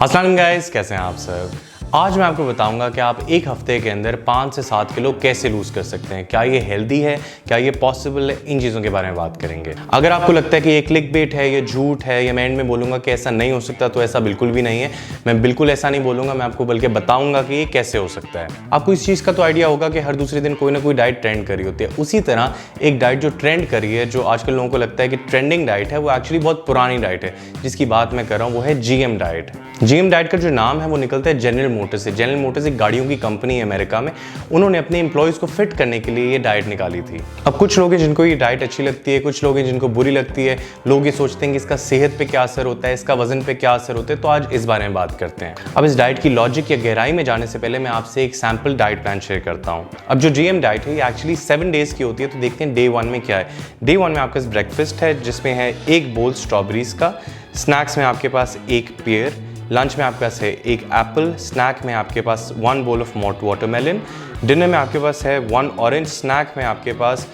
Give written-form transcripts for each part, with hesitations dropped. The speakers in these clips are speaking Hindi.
अस्सलाम गाइस, कैसे हैं आप सब। आज मैं आपको बताऊंगा कि आप एक हफ्ते के अंदर 5 से 7 किलो कैसे लूज़ कर सकते हैं। क्या ये हेल्दी है, क्या ये पॉसिबल है, इन चीज़ों के बारे में बात करेंगे। अगर आपको लगता है कि ये क्लिक बेट है, ये झूठ है, या मैं एंड में बोलूँगा कि ऐसा नहीं हो सकता, तो ऐसा बिल्कुल भी नहीं है। मैं बिल्कुल ऐसा नहीं बोलूँगा, मैं आपको बल्कि बताऊँगा कि ये कैसे हो सकता है। आपको इस चीज़ का तो आइडिया होगा कि हर दूसरे दिन कोई ना कोई डाइट ट्रेंड करी होती है। उसी तरह एक डाइट जो ट्रेंड करी है, जो आजकल लोगों को लगता है कि ट्रेंडिंग डाइट है, वो एक्चुअली बहुत पुरानी डाइट है। जिसकी बात मैं कर रहा हूँ वो है GM डाइट। GM डाइट का जो नाम है वो निकलता है जनरल मोटर्स से। जनरल मोटर्स एक गाड़ियों की कंपनी है अमेरिका में। उन्होंने अपने एम्प्लॉयज़ को फिट करने के लिए ये डाइट निकाली थी। अब कुछ लोग हैं जिनको ये डाइट अच्छी लगती है, कुछ लोग हैं जिनको बुरी लगती है। लोग ये सोचते हैं कि इसका सेहत पे क्या असर होता है, इसका वजन पे क्या असर होता है। तो आज इस बारे में बात करते हैं। अब इस डाइट की लॉजिक या गहराई में जाने से पहले मैं आपसे एक सैम्पल डाइट प्लान शेयर करता हूँ। अब जो GM डाइट है ये एक्चुअली 7 डेज की होती है। तो देखते हैं डे 1 में क्या है। डे 1 में आपके पास ब्रेकफास्ट है, जिसमें है 1 बोल स्ट्रॉबेरीज का। स्नैक्स में आपके पास 1 पेयर। लंच में आपके पास है 1 एप्पल। स्नैक में आपके पास 1 बोल ऑफ मोट वाटरमेलन। डिनर में आपके पास है 1 ऑरेंज। स्नैक में आपके पास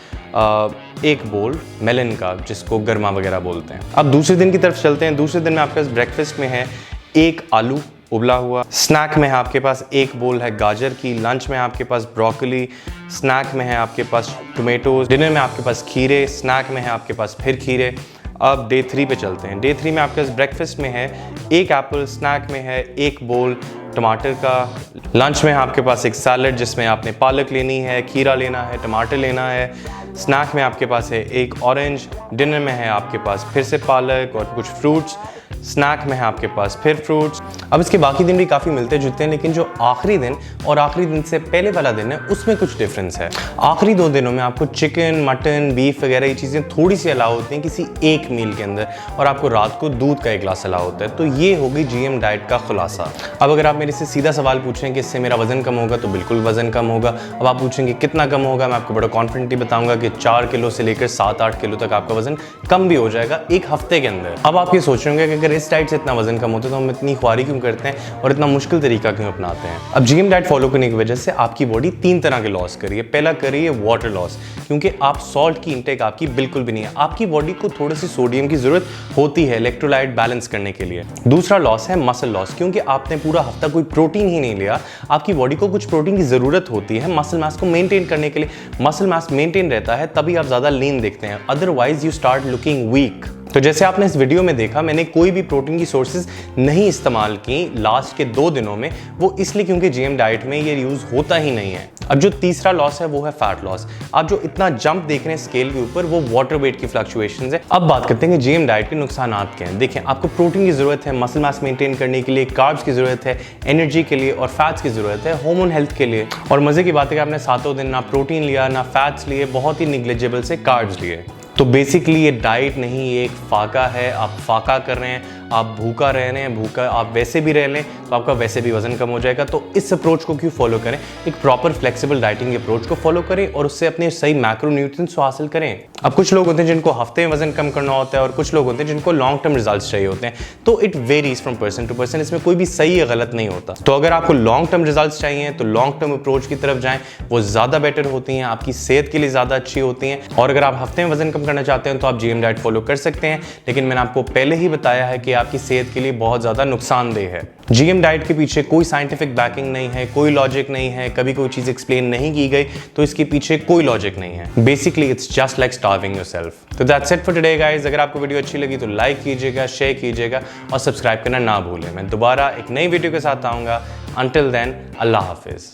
1 बोल मेलन का, जिसको गर्मा वगैरह बोलते हैं। अब दूसरे दिन की तरफ चलते हैं। दूसरे दिन में आपके पास ब्रेकफास्ट में है 1 आलू उबला हुआ। स्नैक में है आपके पास 1 बोल है गाजर की। लंच में आपके पास ब्रोकली। स्नैक में है आपके पास टोमेटोज। डिनर में आपके पास खीरे। स्नैक में है आपके पास फिर खीरे। अब डे 3 पे चलते हैं। डे 3 में आपके पास ब्रेकफास्ट में है 1 एप्पल। स्नैक में है 1 बोल टमाटर का। लंच में आपके पास एक सैलड, जिसमें आपने पालक लेनी है, खीरा लेना है, टमाटर लेना है। स्नैक में आपके पास है 1 ऑरेंज। डिनर में है आपके पास फिर से पालक और कुछ फ्रूट्स। स्नैक में है आपके पास फिर फ्रूट्स। अब इसके बाकी दिन भी काफ़ी मिलते जुलते हैं, लेकिन जो आखिरी दिन और आखिरी दिन से पहले वाला दिन है उसमें कुछ डिफरेंस है। आखिरी 2 दिनों में आपको चिकन, मटन, बीफ वगैरह ये चीज़ें थोड़ी सी अलाउ होती हैं किसी एक मील के अंदर, और आपको रात को दूध का 1 गिलास अलाउ होता है। तो ये होगी GM डाइट का खुलासा। अब अगर आप मेरे से सीधा सवाल पूछें कि इससे मेरा वजन कम होगा, तो बिल्कुल वजन कम होगा। अब आप पूछेंगे कितना कम होगा, मैं आपको बड़ा कॉन्फिडेंटली बताऊंगा कि 4 किलो से लेकर 7-8 किलो तक आपका वजन कम भी हो जाएगा 1 हफ्ते के अंदर। अब आप ये सोच रहे होंगे कि अगर इस डाइट से इतना वजन कम होता है तो हम इतनी ख्वारी क्यों करते हैं और इतना मुश्किल तरीका क्यों अपनाते हैं। अब GM डाइट फॉलो करने की वजह से आपकी बॉडी 3 तरह के लॉस करिए। पहला करिए वाटर लॉस, क्योंकि आप सॉल्ट की इंटेक आपकी बिल्कुल भी नहीं है। आपकी बॉडी को थोड़ी सी सोडियम की जरूरत होती है इलेक्ट्रोलाइट बैलेंस करने के लिए। दूसरा लॉस है मसल लॉस, क्योंकि आपने पूरा हफ्ता कोई प्रोटीन ही नहीं लिया। आपकी बॉडी को कुछ प्रोटीन की जरूरत होती है मसल मास को मेंटेन करने के लिए। मसल मास मेंटेन रहता है तभी आप ज्यादा लीन दिखते हैं, otherwise you start looking weak. तो जैसे आपने इस वीडियो में देखा, मैंने कोई भी प्रोटीन की सोर्सेज नहीं इस्तेमाल की लास्ट के 2 दिनों में। वो इसलिए क्योंकि GM डाइट में ये यूज होता ही नहीं है। अब जो तीसरा लॉस है वो है फैट लॉस। आप जो इतना जंप देख रहे हैं स्केल के ऊपर, वो वाटर वेट की फ्लक्चुएशंस है। अब बात करते हैं कि GM डाइट के नुकसानात क्या हैं। देखिए, आपको प्रोटीन की जरूरत है मसल मास मेंटेन करने के लिए, कार्ब्स की जरूरत है एनर्जी के लिए, और फैट्स की जरूरत है हार्मोन हेल्थ के लिए। और मजे की बात है कि आपने 7 दिन ना प्रोटीन लिया, ना फैट्स लिए, बहुत ही निग्लिजिबल से कार्ब्स लिए। तो बेसिकली ये डाइट नहीं, ये एक फाका है। आप फाका कर रहे हैं, आप भूखा रह रहे हैं। भूखा आप वैसे भी रह लें तो आपका वैसे भी वजन कम हो जाएगा। तो इस अप्रोच को क्यों फॉलो करें, एक प्रॉपर फ्लेक्सिबल डाइटिंग अप्रोच को फॉलो करें और उससे अपने सही मैक्रोन्यूट्रिएंट्स को हासिल करें। अब कुछ लोग होते हैं जिनको हफ्ते में वजन कम करना होता है, और कुछ लोग होते हैं जिनको लॉन्ग टर्म रिजल्ट्स चाहिए होते हैं। तो it varies from person to person, इसमें कोई भी सही या गलत नहीं होता। तो अगर आपको लॉन्ग टर्म रिजल्ट्स चाहिए तो लॉन्ग टर्म अप्रोच की तरफ जाएं, वो ज़्यादा बेटर होती हैं, आपकी सेहत के लिए ज़्यादा अच्छी होती हैं। और अगर आप हफ्ते में वजन कम करना चाहते हैं तो आप GM डाइट फॉलो कर सकते हैं, लेकिन मैंने आपको पहले ही बताया है कि आपकी सेहत के लिए बहुत ज़्यादा नुकसानदेह है। GM डाइट के पीछे कोई साइंटिफिक बैकिंग नहीं है, कोई लॉजिक नहीं है, कभी कोई चीज़ एक्सप्लेन नहीं की गई तो इसके पीछे कोई लॉजिक नहीं है। Basically it's just like starving yourself. तो that's it for today guys. अगर आपको वीडियो अच्छी लगी तो लाइक कीजिएगा, शेयर कीजिएगा और सब्सक्राइब करना ना भूलें। मैं दोबारा एक नई वीडियो के साथ आऊँगा। अंटिल देन, अल्लाह हाफिज़।